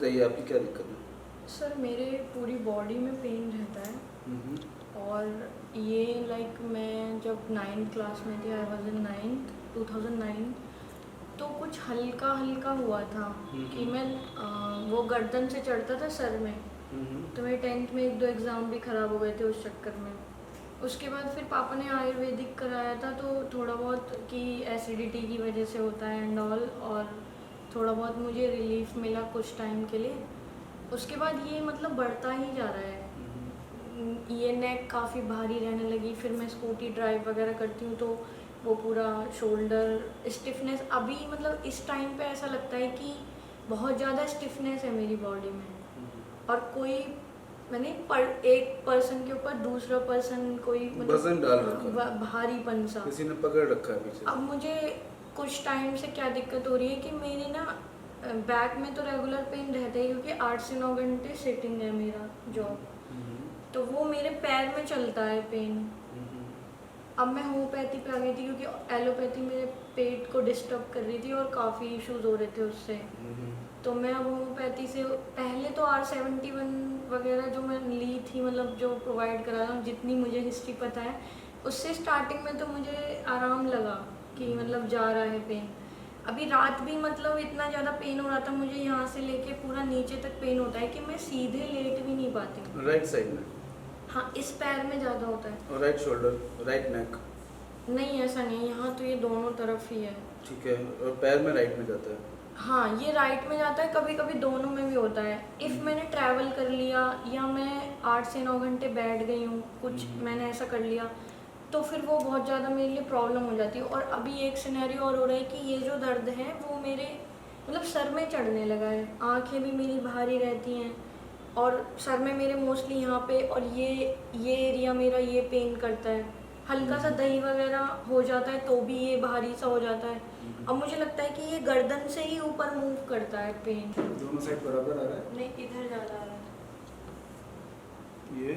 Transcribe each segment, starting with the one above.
बताइए आपकी क्या दिक्कत है? सर मेरे पूरी बॉडी में पेन रहता है और ये लाइक मैं जब 9th क्लास में थी, आई वॉज इन 9th 2009, तो कुछ हल्का हल्का हुआ था कि मैं वो गर्दन से चढ़ता था सर में। तो मेरे 10th में 1-2 एग्ज़ाम भी ख़राब हो गए थे उस चक्कर में। उसके बाद फिर पापा ने आयुर्वेदिक कराया था, तो थोड़ा बहुत कि एसिडिटी की वजह से होता है एंड ऑल, और थोड़ा बहुत मुझे रिलीफ मिला कुछ टाइम के लिए। उसके बाद ये मतलब बढ़ता ही जा रहा है। ये नेक काफ़ी भारी रहने लगी, फिर मैं स्कूटी ड्राइव वगैरह करती हूँ तो वो पूरा शोल्डर स्टिफनेस, अभी मतलब इस टाइम पे ऐसा लगता है कि बहुत ज़्यादा स्टिफनेस है मेरी बॉडी में। और कोई मैंने एक पर्सन के ऊपर दूसरा पर्सन कोई वजन डाल रखा है, भारीपन सा किसी ने पकड़ रखा है पीछे से। अब मुझे कुछ टाइम से क्या दिक्कत हो रही है कि मेरी ना बैक में तो रेगुलर पेन रहता है क्योंकि 8 से 9 घंटे सिटिंग है मेरा जॉब, तो वो मेरे पैर में चलता है पेन। अब मैं होम्योपैथी पे आ गई थी क्योंकि एलोपैथी मेरे पेट को डिस्टर्ब कर रही थी और काफ़ी इश्यूज हो रहे थे उससे। तो मैं अब होम्योपैथी से पहले तो R71 वगैरह जो मैं ली थी, मतलब जो प्रोवाइड करा रहा हूँ, जितनी मुझे हिस्ट्री पता है उससे स्टार्टिंग में तो मुझे आराम लगा कि मतलब जा रहा है पेन। अभी रात भी मतलब इतना ज़्यादा पेन हो रहा था मुझे, यहाँ से लेके पूरा नीचे तक पेन होता है कि मैं सीधे लेट भी नहीं पाती हूँ। राइट साइड में? हाँ, इस पैर में ज़्यादा होता है। और राइट शोल्डर, राइट नेक? नहीं, ऐसा नहीं, यहाँ तो ये दोनों तरफ ही है। ठीक है, और पैर में राइट में जाता है? हाँ, ये राइट में जाता है, कभी कभी दोनों में भी होता है। इफ़ मैंने ट्रैवल कर लिया या मैं 8 से 9 घंटे बैठ गई हूँ, कुछ मैंने ऐसा कर लिया, तो फिर वो बहुत ज़्यादा मेरे लिए प्रॉब्लम हो जाती है। और अभी एक सिनेरियो और हो रहा है कि ये जो दर्द है वो मेरे मतलब सर में चढ़ने लगा है, आँखें भी मेरी भारी रहती हैं और सर में मेरे मोस्टली यहाँ पे, और ये एरिया मेरा ये पेन करता है। हल्का सा दही वगैरह हो जाता है तो भी ये भारी सा हो जाता है। अब मुझे लगता है कि ये गर्दन से ही ऊपर मूव करता है पेन। दोनों साइड बराबर आ रहा है? नहीं, इधर ज़्यादा आ रहा है। ये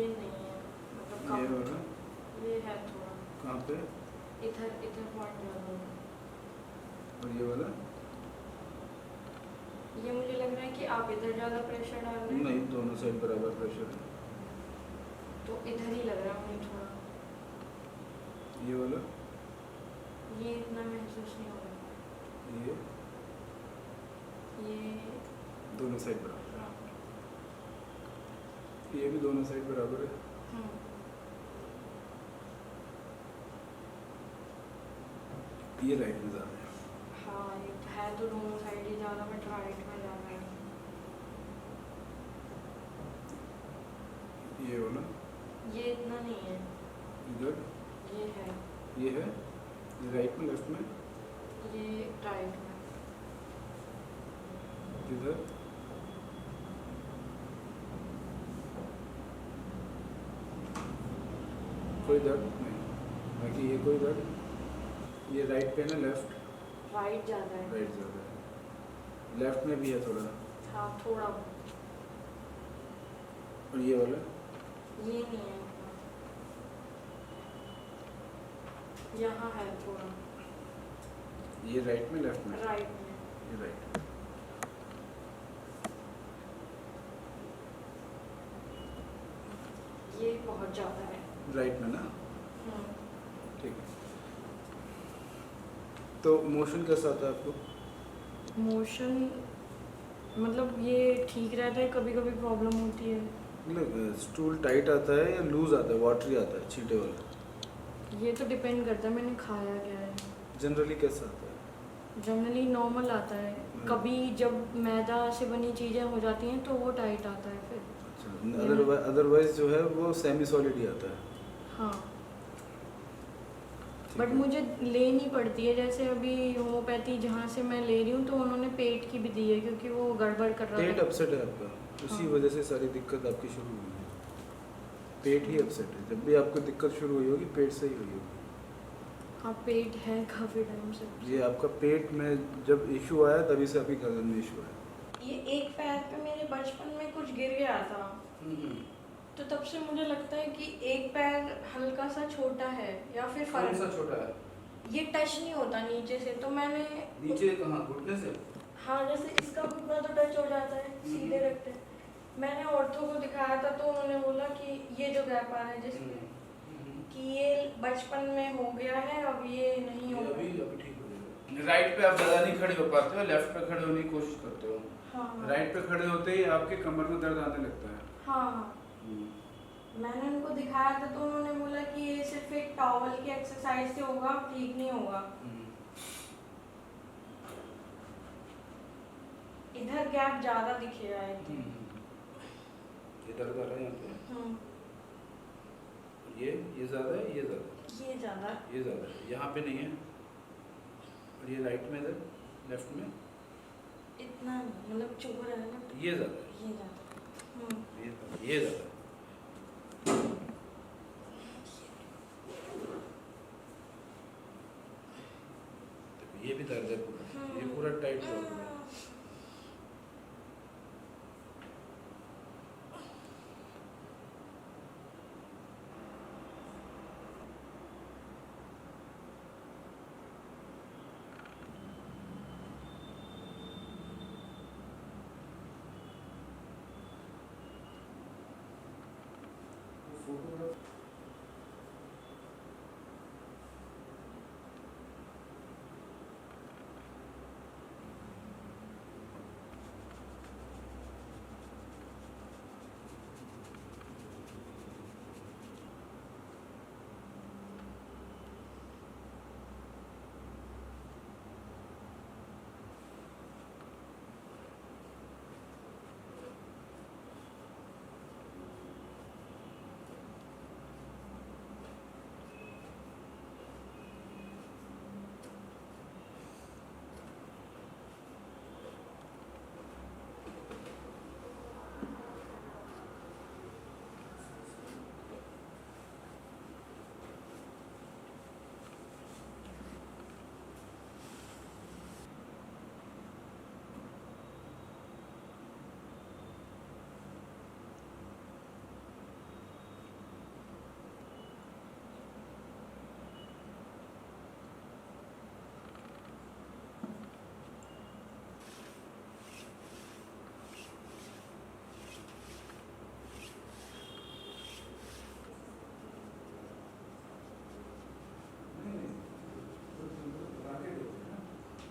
नहीं है, मतलब ये कम, वाला ये है थोड़ा, कहाँ पे? इधर पॉइंट ज़्यादा है। और ये वाला? ये मुझे लग रहा है कि आप इधर ज़्यादा प्रेशर डाल रहे हैं। नहीं, दोनों साइड बराबर प्रेशर है। तो इधर ही लग रहा है मुझे थोड़ा। ये वाला? ये इतना महसूस नहीं हो रहा। ये दोनों साइड बराबर हाँ। है। ये भी दोनों साइड बराबर है। ये राइट में ज़्यादा है। हाँ, ये है तो दोनों साइड ही ज़्यादा, बट राइट में ज़्यादा है। ये वाला? ये इतना नहीं है। इधर? ये है। ये है? ये राइट में, लेफ्ट में? ये राइट में। इधर? कोई दर्द नहीं? बाकी ये कोई दर्द? ये राइट पे ना लेफ्ट? राइट ज़्यादा है। राइट ज़्यादा है। लेफ्ट में भी है थोड़ा? हाँ, थोड़ा। और ये वाला? ये नहीं है उतना। यहाँ है थोड़ा। ये राइट में, लेफ्ट में? राइट में। ये राइट में। ये बहुत ज़्यादा है। राइट में ना? ठीक है। तो मोशन कैसा आता है आपको? मोशन मतलब ये ठीक रहता है, कभी कभी प्रॉब्लम होती है। मतलब स्टूल टाइट आता है या लूज आता है, वाटरी आता है, छींटे वाला? ये तो डिपेंड करता है मैंने खाया क्या है। जनरली कैसा आता है? जनरली नॉर्मल आता है, कभी जब मैदा से बनी चीज़ें हो जाती हैं तो वो टाइट आता है फिर। अच्छा, अदरवाइज जो है वो सेमी सॉलिड ही आता है? हाँ, ठीक बट है। मुझे लेनी पड़ती है, जैसे अभी होम्योपैथी जहाँ से मैं ले रही हूँ तो उन्होंने पेट की भी दी है क्योंकि वो गड़बड़ कर रहा पेट था। अपसेट है आपका, उसी हाँ। वजह से सारी दिक्कत आपकी शुरू हुई है। पेट ही अपसेट है, जब भी आपको दिक्कत शुरू हुई होगी पेट से ही हुई होगी। हाँ, पेट है काफ़ी टाइम से। ये आपका पेट में जब इशू आया तभी से आपकी गर्दन में इशू आया। ये एक पैर पे मेरे बचपन में कुछ गिर गया था, तो तब से मुझे लगता है कि एक पैर हल्का सा छोटा है या फिर कौन सा फर्क, छोटा है? ये टच नहीं होता नीचे से, तो मैंने नीचे कहाँ, घुटने से? हाँ, जैसे इसका घुटना तो टच हो जाता है, सीधे रखते हैं। मैंने ऑर्थो को दिखाया था तो उन्होंने बोला कि ये जो गैप आ रहा है जिसमें कि ये बचपन में हो गया है, अब ये नहीं होगा। अभी ठीक हो जाएगा। राइट पे आप ज़्यादा नहीं खड़े हो पाते हो, लेफ्ट पे खड़े होने की कोशिश करते हो। हाँ। राइट पे खड़े होते ही आपके कमर में दर्द आने लगता है। हाँ, मैंने उनको दिखाया था तो उन्होंने बोला कि ये सिर्फ एक टॉवल की एक्सरसाइज से होगा, ठीक नहीं होगा। इधर गैप ज़्यादा दिखेगा आई थिंक। ये दर्द आ रहा है यहाँ पे। ये ज़्यादा है, ये ज़्यादा है। ये ज़्यादा, ये ज़्यादा है, यहाँ पे नहीं है। और ये राइट में, इधर लेफ्ट में इतना नहीं, मतलब चुभ रहा है ना। ये ज़्यादा है, ये ज़्यादा। ये ज़्यादा है। ये भी दर्द है पूरा, ये पूरा टाइट हो गया। फोटोग्राफ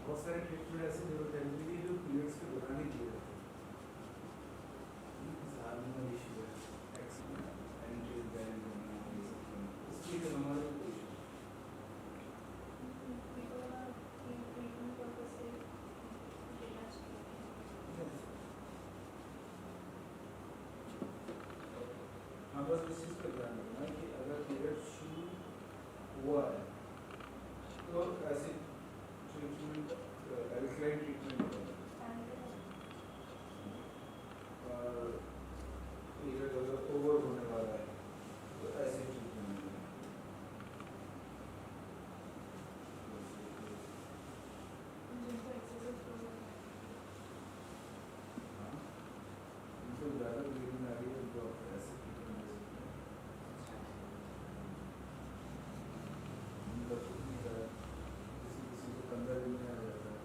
बहुत सारे ट्रीटमेंट ऐसे डेवलप हैं जो पीरियड्स के दौरान ही किए जाते हैं। हाँ, बस इस चीज़ पर ध्यान रखना कि अगर पीरियड शुरू हुआ है तो ऐसी ट्रीटमेंट एल्कलाइन ट्रीटमेंट और पीरियड अगर ओवर होने वाला है तो ऐसी ट्रीटमेंट उनको ज़्यादा ब्लीडिंग आ रही है उनको ऐसे ट्रीटमेंट दे सकते हैं। किसी को 15 दिन में आ जाता है,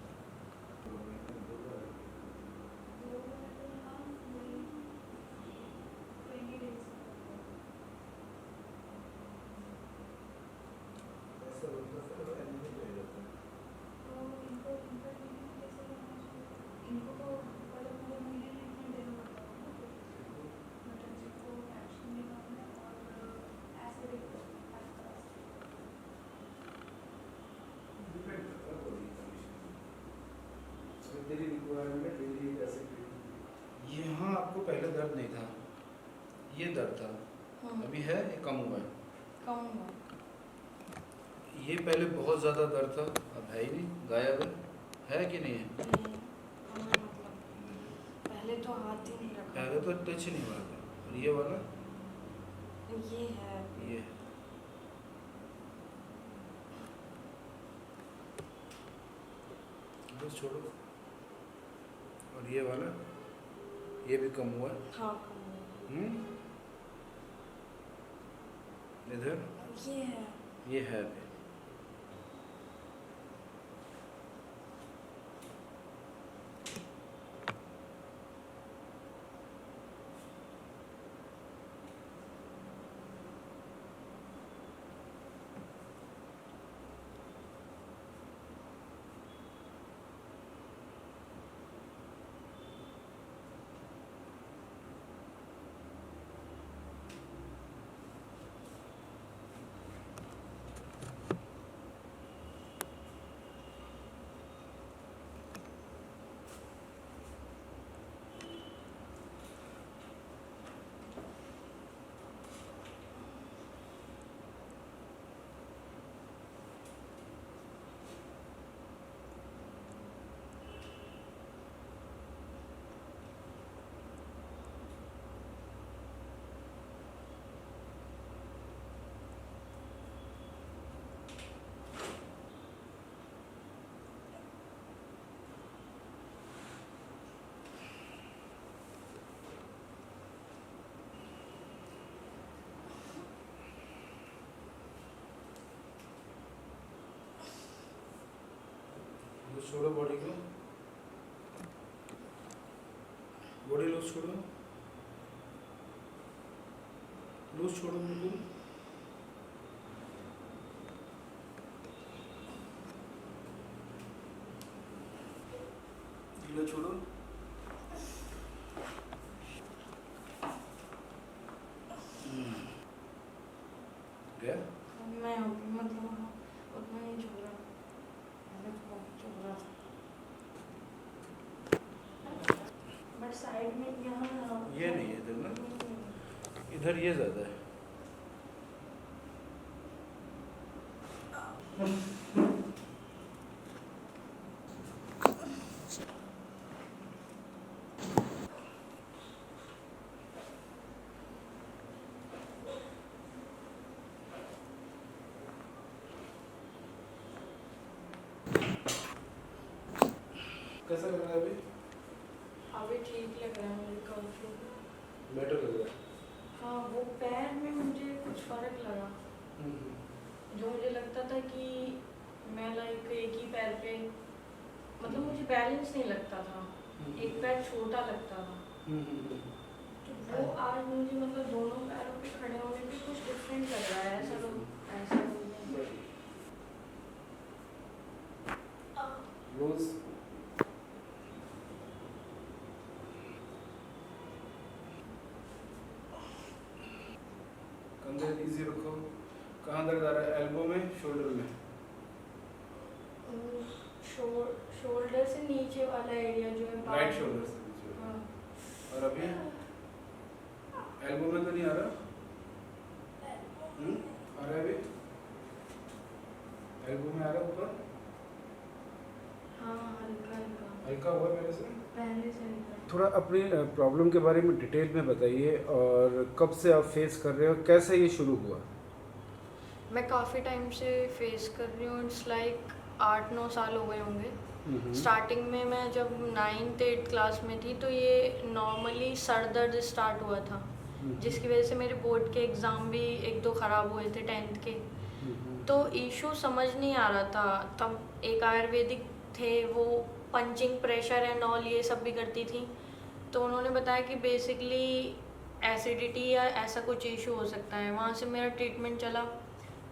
2 महीने में 2 बार। ऐसा होता है तो एनिमल रह जाता है। डिपेंड करता है बॉडी कंडीशन पे। तेरी रिक्वायरमेंट है डेली ऐसे ट्रीटमेंट। यहाँ आपको पहले दर्द नहीं था, ये दर्द था, अभी है ये कम हुआ है। कम हुआ। ये पहले बहुत ज़्यादा दर्द था, अब है ही नहीं, गायब है कि नहीं है? मतलब पहले तो हाथ ही नहीं रखा। पहले तो टच ही नहीं हुआ था। और ये वाला ये है। ये है। बस छोड़ो। और ये वाला, ये भी कम हुआ। हाँ, कम हुआ। इधर ये है अभी। छोड़ो बॉडी को, बॉडी लूज छोड़ो, लूज छोड़ो बिल्कुल। ढीला छोड़ो। गया? मैं मतलब उतना नहीं झूल रहा, पहले तो बहुत झूल रहा था, बट साइड में यहाँ ये नहीं है इधर ना, इधर ये ज़्यादा है। कैसा लग रहा है अभी? अभी ठीक लग रहा है मुझे काफी। बेटर लग रहा है। हाँ, वो पैर में मुझे कुछ फर्क लगा, जो मुझे लगता था कि मैं लाइक एक ही पैर पे, मतलब मुझे बैलेंस नहीं लगता था, एक पैर छोटा लगता था, तो वो आज मुझे मतलब दोनों पैरों पे खड़े होने पे कुछ डिफरेंट लग रहा है, ऐसा लोग ऐसा बोलते हैं। लूज। कंधे इजी रखो। कहाँ दर्द आ रहा है? एल्बो में, शोल्डर में? शोल्डर से नीचे वाला एरिया जो है, राइट शोल्डर से नीचे। हाँ। और अभी एल्बो में तो नहीं आ रहा? आ रहा है अभी? एल्बो में आ रहा है ऊपर? हाँ, हल्का हल्का, हल्का हुआ पहले से? पहले से हल्का। थोड़ा अपनी प्रॉब्लम के बारे में डिटेल में बताइए, और कब से आप फेस कर रहे हो, कैसे ये शुरू हुआ? मैं काफ़ी टाइम से फेस कर रही हूँ, इट्स लाइक 8-9 साल हो गए होंगे। स्टार्टिंग में मैं जब 9th-8th क्लास में थी तो ये नॉर्मली सर दर्द स्टार्ट हुआ था, जिसकी वजह से मेरे बोर्ड के एग्ज़ाम भी 1-2 ख़राब हुए थे 10th के। तो इशू समझ नहीं आ रहा था, तब एक आयुर्वेदिक थे, वो पंचिंग प्रेशर एंड ऑल ये सब भी करती थी, तो उन्होंने बताया कि बेसिकली एसिडिटी या ऐसा कुछ इशू हो सकता है। वहाँ से मेरा ट्रीटमेंट चला,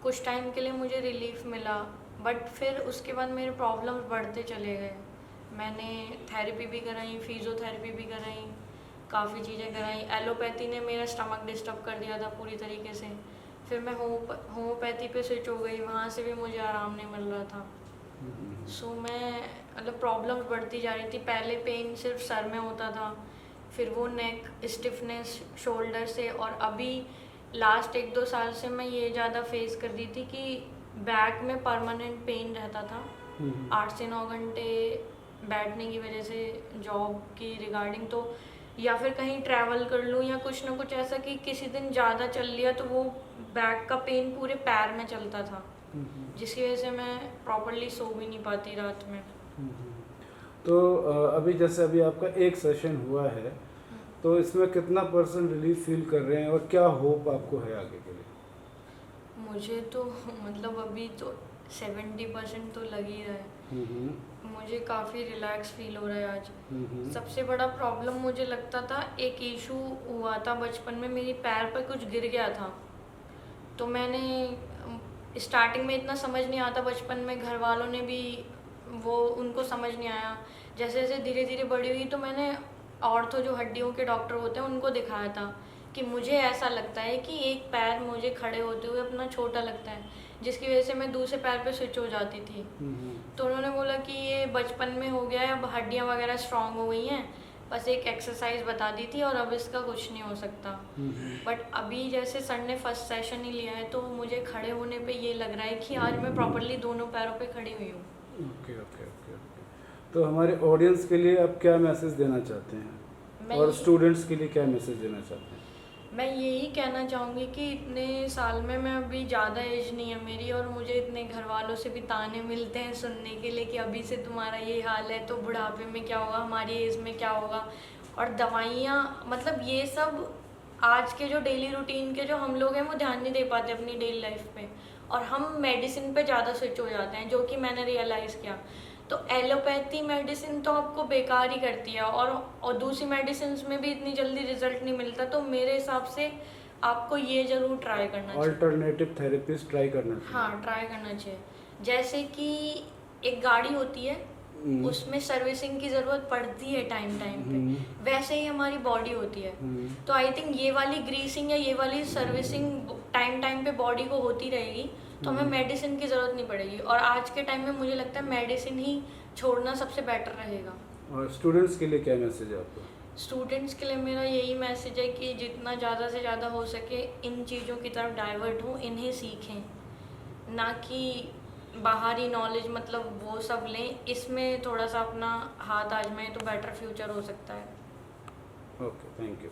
कुछ टाइम के लिए मुझे रिलीफ मिला, बट फिर उसके बाद मेरे प्रॉब्लम्स बढ़ते चले गए। मैंने थेरेपी भी कराई, फिजियोथेरेपी भी कराई, काफ़ी चीज़ें कराई। एलोपैथी ने मेरा स्टमक डिस्टर्ब कर दिया था पूरी तरीके से। फिर मैं होम्योपैथी पे स्विच हो गई, वहाँ से भी मुझे आराम नहीं मिल रहा था। सो मैं मतलब प्रॉब्लम्स बढ़ती जा रही थी। पहले पेन सिर्फ सर में होता था, फिर वो नेक स्टिफनेस शोल्डर से, और अभी लास्ट 1-2 साल से मैं ये ज़्यादा फेस कर रही थी कि बैक में परमानेंट पेन रहता था। 8 से 9 घंटे बैठने की वजह से जॉब की रिगार्डिंग, तो या फिर कहीं ट्रैवल कर लूँ या कुछ ना कुछ ऐसा कि किसी दिन ज़्यादा चल लिया तो वो बैक का पेन पूरे पैर में चलता था, जिसकी वजह से मैं प्रॉपर्ली सो भी नहीं पाती रात में। तो अभी जैसे अभी आपका एक सेशन हुआ है, तो इसमें कितना % रिलीफ फील कर रहे हैं, और क्या होप आपको है आगे के लिए? मुझे तो मतलब अभी तो 70% तो लग ही रहा है। मुझे काफ़ी रिलैक्स फील हो रहा है आज। सबसे बड़ा प्रॉब्लम मुझे लगता था, एक इशू हुआ था बचपन में, मेरी पैर पर कुछ गिर गया था, तो मैंने स्टार्टिंग में इतना समझ नहीं आता, बचपन में घर वालों ने भी वो उनको समझ नहीं आया। जैसे जैसे धीरे धीरे बड़ी हुई तो मैंने ऑर्थो जो हड्डियों के डॉक्टर होते हैं उनको दिखाया था कि मुझे ऐसा लगता है कि एक पैर मुझे खड़े होते हुए अपना छोटा लगता है, जिसकी वजह से मैं दूसरे पैर पे स्विच हो जाती थी। तो उन्होंने बोला कि ये बचपन में हो गया है, अब हड्डियाँ वगैरह स्ट्रांग हो गई हैं, बस एक एक्सरसाइज बता दी थी और अब इसका कुछ नहीं हो सकता। बट अभी जैसे सर ने फर्स्ट सेशन ही लिया है तो मुझे खड़े होने पे ये लग रहा है कि आज मैं प्रॉपर्ली दोनों पैरों पे खड़ी हुई हूँ। Okay okay okay okay. तो हमारे ऑडियंस के लिए आप क्या मैसेज देना चाहते हैं, और स्टूडेंट्स के लिए क्या मैसेज देना चाहते हैं? मैं यही कहना चाहूँगी कि इतने साल में, मैं अभी ज़्यादा एज नहीं है मेरी, और मुझे इतने घर वालों से भी ताने मिलते हैं सुनने के लिए कि अभी से तुम्हारा ये हाल है तो बुढ़ापे में क्या होगा, हमारी एज में क्या होगा। और दवाइयाँ, मतलब ये सब आज के जो डेली रूटीन के जो हम लोग हैं वो ध्यान नहीं दे पाते अपनी डेली लाइफ पे, और हम मेडिसिन पे ज़्यादा स्विच हो जाते हैं, जो कि मैंने रियलाइज़ किया। तो एलोपैथी मेडिसिन तो आपको बेकार ही करती है, और दूसरी मेडिसिन में भी इतनी जल्दी रिजल्ट नहीं मिलता। तो मेरे हिसाब से आपको ये ज़रूर ट्राई करना चाहिए। अल्टरनेटिव थेरेपीज ट्राई करना चाहिए। हाँ, ट्राई करना चाहिए। जैसे कि एक गाड़ी होती है, उसमें सर्विसिंग की ज़रूरत पड़ती है टाइम टाइम पे, वैसे ही हमारी बॉडी होती है। तो आई थिंक ये वाली ग्रीसिंग या ये वाली सर्विसिंग टाइम टाइम पे बॉडी को होती रहेगी, तो हमें मेडिसिन की ज़रूरत नहीं पड़ेगी। और आज के टाइम में मुझे लगता है मेडिसिन ही छोड़ना सबसे बेटर रहेगा। और स्टूडेंट्स के लिए क्या मैसेज है आपका? स्टूडेंट्स के लिए मेरा यही मैसेज है कि जितना ज़्यादा से ज़्यादा हो सके इन चीज़ों की तरफ डाइवर्ट हो, इन्हें सीखें, ना कि बाहरी नॉलेज मतलब वो सब लें। इसमें थोड़ा सा अपना हाथ आजमाएं तो बेटर फ्यूचर हो सकता है। Okay, thank you.